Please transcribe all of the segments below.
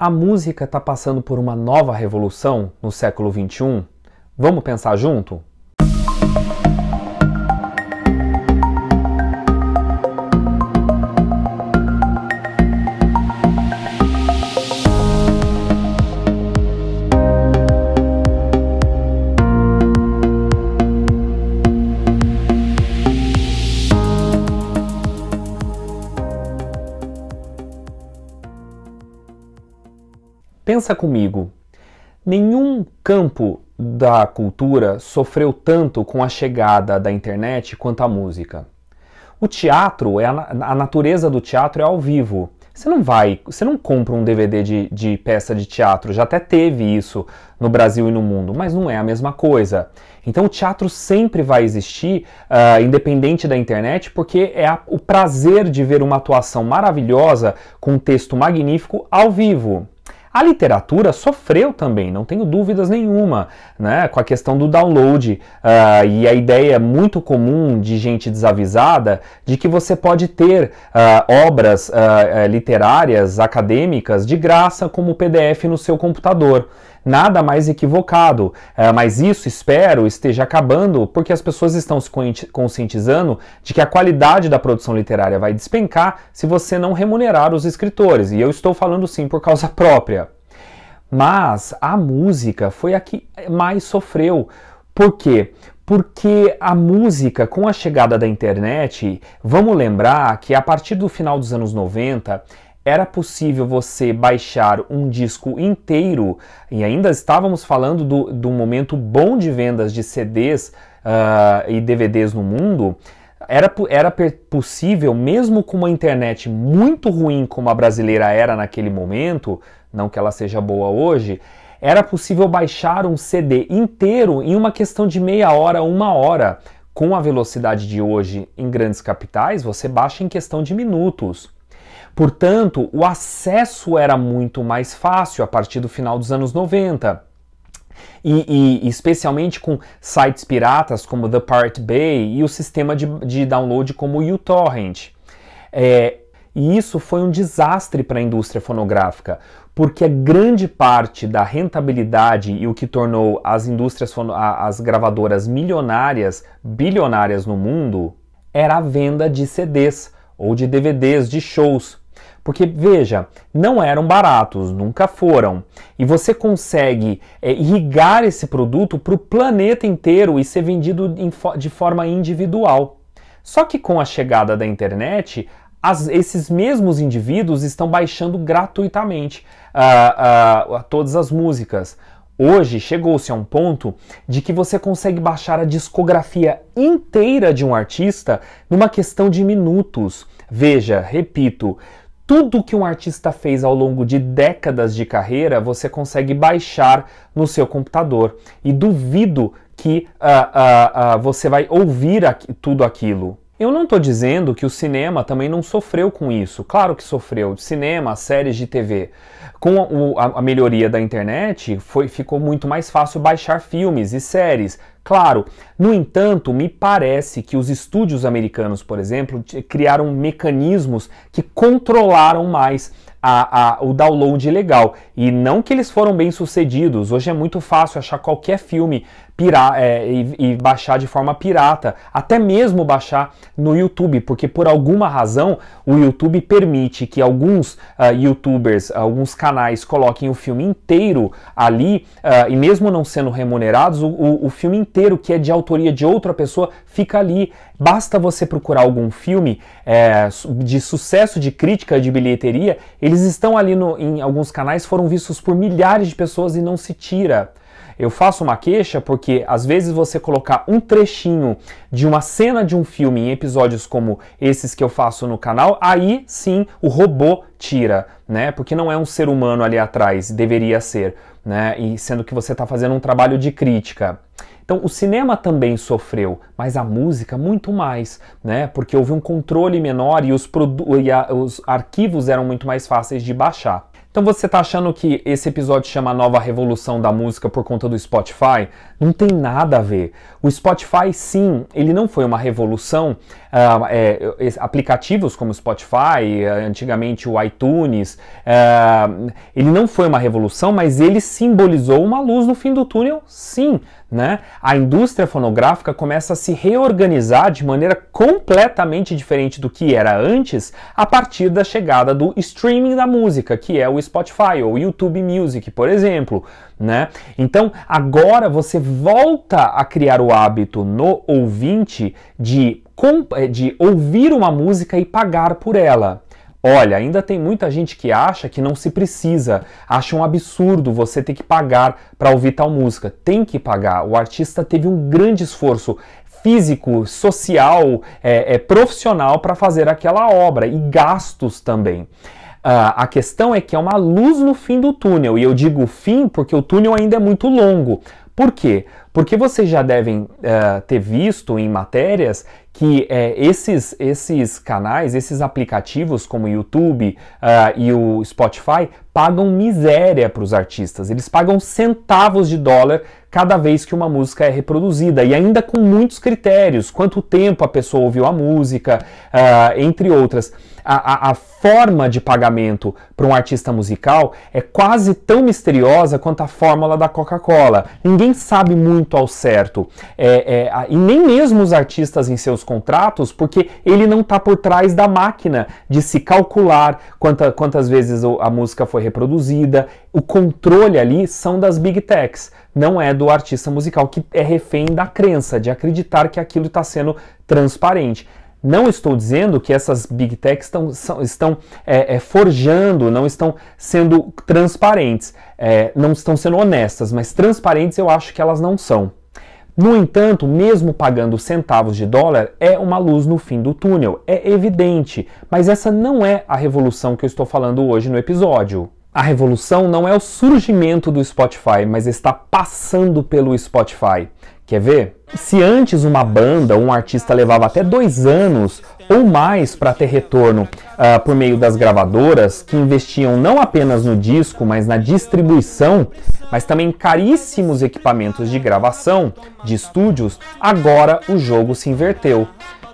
A música está passando por uma nova revolução no século XXI? Vamos pensar junto? Pensa comigo, nenhum campo da cultura sofreu tanto com a chegada da internet quanto a música. O teatro, a natureza do teatro é ao vivo. Você não compra um DVD de peça de teatro, já até teve isso no Brasil e no mundo, mas não é a mesma coisa. Então o teatro sempre vai existir, independente da internet, porque é o prazer de ver uma atuação maravilhosa com um texto magnífico ao vivo. A literatura sofreu também, não tenho dúvidas nenhuma, né, com a questão do download e a ideia muito comum de gente desavisada de que você pode ter obras literárias, acadêmicas, de graça como PDF no seu computador. Nada mais equivocado, mas isso, espero, esteja acabando porque as pessoas estão se conscientizando de que a qualidade da produção literária vai despencar se você não remunerar os escritores, e eu estou falando sim por causa própria. Mas a música foi a que mais sofreu. Por quê? Porque a música, com a chegada da internet, vamos lembrar que a partir do final dos anos 90, era possível você baixar um disco inteiro, e ainda estávamos falando do momento bom de vendas de CDs e DVDs no mundo. Era possível, mesmo com uma internet muito ruim como a brasileira era naquele momento, não que ela seja boa hoje, era possível baixar um CD inteiro em uma questão de meia hora, uma hora. Com a velocidade de hoje em grandes capitais, você baixa em questão de minutos. Portanto, o acesso era muito mais fácil a partir do final dos anos 90. E especialmente com sites piratas como The Pirate Bay e o sistema de download como o uTorrent. E isso foi um desastre para a indústria fonográfica, porque a grande parte da rentabilidade e o que tornou as indústrias, as gravadoras milionárias, bilionárias no mundo, era a venda de CDs ou de DVDs de shows. Porque, veja, não eram baratos, nunca foram. E você consegue irrigar esse produto para o planeta inteiro e ser vendido de forma individual. Só que com a chegada da internet, esses mesmos indivíduos estão baixando gratuitamente todas as músicas. Hoje chegou-se a um ponto de que você consegue baixar a discografia inteira de um artista numa questão de minutos. Veja, repito, tudo que um artista fez ao longo de décadas de carreira, você consegue baixar no seu computador. E duvido que você vai ouvir tudo aquilo. Eu não estou dizendo que o cinema também não sofreu com isso. Claro que sofreu. Cinema, séries de TV. Com a melhoria da internet, ficou muito mais fácil baixar filmes e séries. Claro, no entanto, me parece que os estúdios americanos, por exemplo, criaram mecanismos que controlaram mais o download ilegal. E não que eles foram bem sucedidos. Hoje é muito fácil achar qualquer filme e baixar de forma pirata. Até mesmo baixar no YouTube, porque por alguma razão o YouTube permite que alguns YouTubers, alguns canais coloquem o filme inteiro ali e mesmo não sendo remunerados, o filme inteiro, que é de autoria de outra pessoa, fica ali. Basta você procurar algum filme de sucesso de crítica, de bilheteria, eles estão ali em alguns canais, foram vistos por milhares de pessoas e não se tira. Eu faço uma queixa porque às vezes você colocar um trechinho de uma cena de um filme em episódios como esses que eu faço no canal, aí sim o robô tira, né? Porque não é um ser humano ali atrás, deveria ser, né? E sendo que você está fazendo um trabalho de crítica. Então o cinema também sofreu, mas a música muito mais, né? Porque houve um controle menor e os arquivos eram muito mais fáceis de baixar. Então você está achando que esse episódio chama Nova Revolução da Música por conta do Spotify? Não tem nada a ver. O Spotify, sim, ele não foi uma revolução. Aplicativos como o Spotify, antigamente o iTunes, ele não foi uma revolução, mas ele simbolizou uma luz no fim do túnel, sim. Né? A indústria fonográfica começa a se reorganizar de maneira completamente diferente do que era antes a partir da chegada do streaming da música, que é o Spotify ou o YouTube Music, por exemplo. Né? Então agora você volta a criar o hábito no ouvinte de ouvir uma música e pagar por ela. Olha, ainda tem muita gente que acha que não se precisa, acha um absurdo você ter que pagar para ouvir tal música. Tem que pagar. O artista teve um grande esforço físico, social, profissional para fazer aquela obra e gastos também. A questão é que é uma luz no fim do túnel, e eu digo fim porque o túnel ainda é muito longo. Por quê? Porque vocês já devem ter visto em matérias que esses canais, esses aplicativos como o YouTube e o Spotify pagam miséria para os artistas. Eles pagam centavos de dólar cada vez que uma música é reproduzida, e ainda com muitos critérios, quanto tempo a pessoa ouviu a música, entre outras. A forma de pagamento para um artista musical é quase tão misteriosa quanto a fórmula da Coca-Cola. Ninguém sabe muito ao certo. E nem mesmo os artistas em seus contratos, porque ele não está por trás da máquina de se calcular quantas vezes a música foi reproduzida. O controle ali são das Big Techs, não é do artista musical, que é refém da crença, de acreditar que aquilo está sendo transparente. Não estou dizendo que essas Big Techs estão forjando, não estão sendo transparentes, não estão sendo honestas, mas transparentes eu acho que elas não são. No entanto, mesmo pagando centavos de dólar, é uma luz no fim do túnel, é evidente, mas essa não é a revolução que eu estou falando hoje no episódio. A revolução não é o surgimento do Spotify, mas está passando pelo Spotify. Quer ver? Se antes uma banda ou um artista levava até 2 anos ou mais para ter retorno por meio das gravadoras, que investiam não apenas no disco, mas na distribuição, mas também em caríssimos equipamentos de gravação, de estúdios, agora o jogo se inverteu.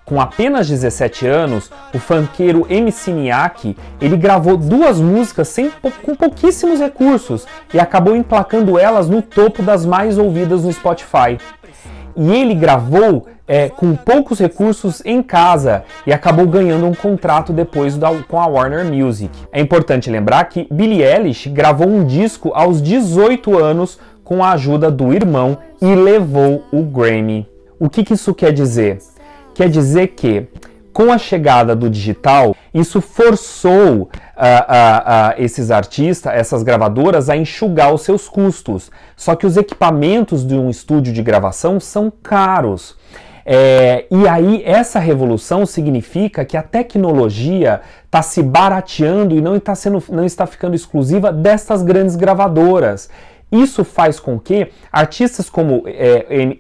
Com apenas 17 anos, o funkeiro MC Niak, ele gravou 2 músicas com pouquíssimos recursos e acabou emplacando elas no topo das mais ouvidas no Spotify. E ele gravou com poucos recursos em casa e acabou ganhando um contrato depois com a Warner Music. É importante lembrar que Billie Eilish gravou um disco aos 18 anos com a ajuda do irmão e levou o Grammy. O que isso quer dizer? Quer dizer que, com a chegada do digital, isso forçou esses artistas, essas gravadoras, a enxugar os seus custos. Só que os equipamentos de um estúdio de gravação são caros. E aí essa revolução significa que a tecnologia está se barateando e não está ficando exclusiva dessas grandes gravadoras. Isso faz com que artistas como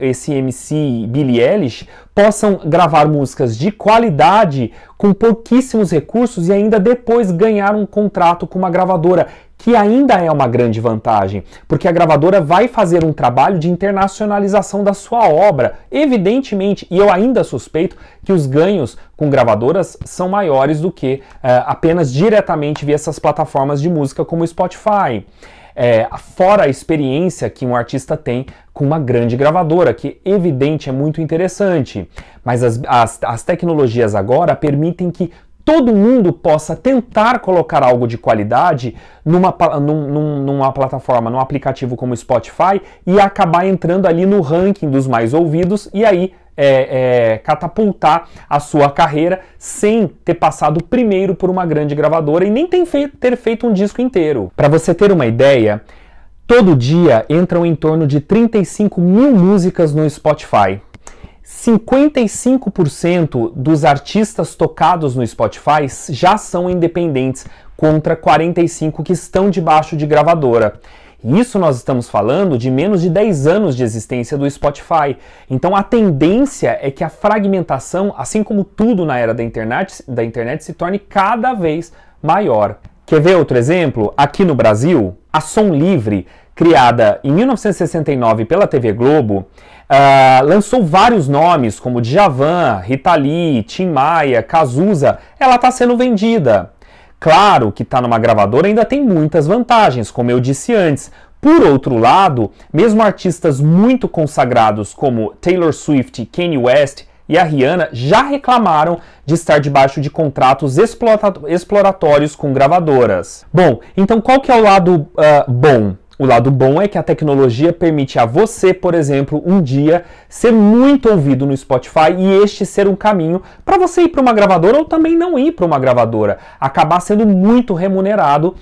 esse MC Billie Eilish possam gravar músicas de qualidade com pouquíssimos recursos e ainda depois ganhar um contrato com uma gravadora, que ainda é uma grande vantagem, porque a gravadora vai fazer um trabalho de internacionalização da sua obra, evidentemente, e eu ainda suspeito que os ganhos com gravadoras são maiores do que apenas diretamente via essas plataformas de música como o Spotify. Fora a experiência que um artista tem com uma grande gravadora, que evidente é muito interessante, mas as tecnologias agora permitem que todo mundo possa tentar colocar algo de qualidade numa plataforma, num aplicativo como o Spotify e acabar entrando ali no ranking dos mais ouvidos e aí catapultar a sua carreira sem ter passado primeiro por uma grande gravadora e nem ter feito um disco inteiro. Para você ter uma ideia, todo dia entram em torno de 35 mil músicas no Spotify. 55% dos artistas tocados no Spotify já são independentes, contra 45% que estão debaixo de gravadora. E isso nós estamos falando de menos de 10 anos de existência do Spotify. Então a tendência é que a fragmentação, assim como tudo na era da internet se torne cada vez maior. Quer ver outro exemplo? Aqui no Brasil, a Som Livre, criada em 1969 pela TV Globo, lançou vários nomes como Djavan, Rita Lee, Tim Maia, Cazuza. Ela está sendo vendida. Claro que estar numa gravadora ainda tem muitas vantagens, como eu disse antes. Por outro lado, mesmo artistas muito consagrados como Taylor Swift, Kanye West e a Rihanna já reclamaram de estar debaixo de contratos exploratórios com gravadoras. Bom, então qual que é o lado bom? O lado bom é que a tecnologia permite a você, por exemplo, um dia ser muito ouvido no Spotify e este ser um caminho para você ir para uma gravadora ou também não ir para uma gravadora. Acabar sendo muito remunerado,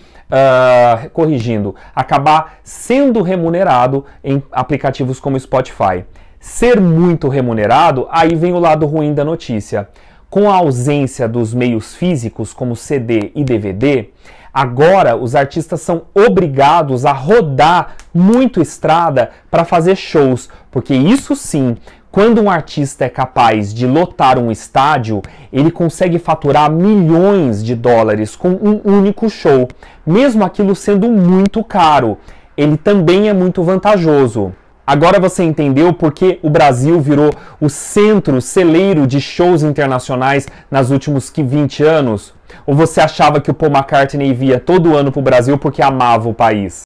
acabar sendo remunerado em aplicativos como Spotify. Ser muito remunerado, aí vem o lado ruim da notícia. Com a ausência dos meios físicos como CD e DVD, agora os artistas são obrigados a rodar muito estrada para fazer shows, porque isso sim, quando um artista é capaz de lotar um estádio, ele consegue faturar milhões de dólares com um único show, mesmo aquilo sendo muito caro. Ele também é muito vantajoso. Agora você entendeu por que o Brasil virou o centro, celeiro de shows internacionais nos últimos 20 anos? Ou você achava que o Paul McCartney via todo ano para o Brasil porque amava o país?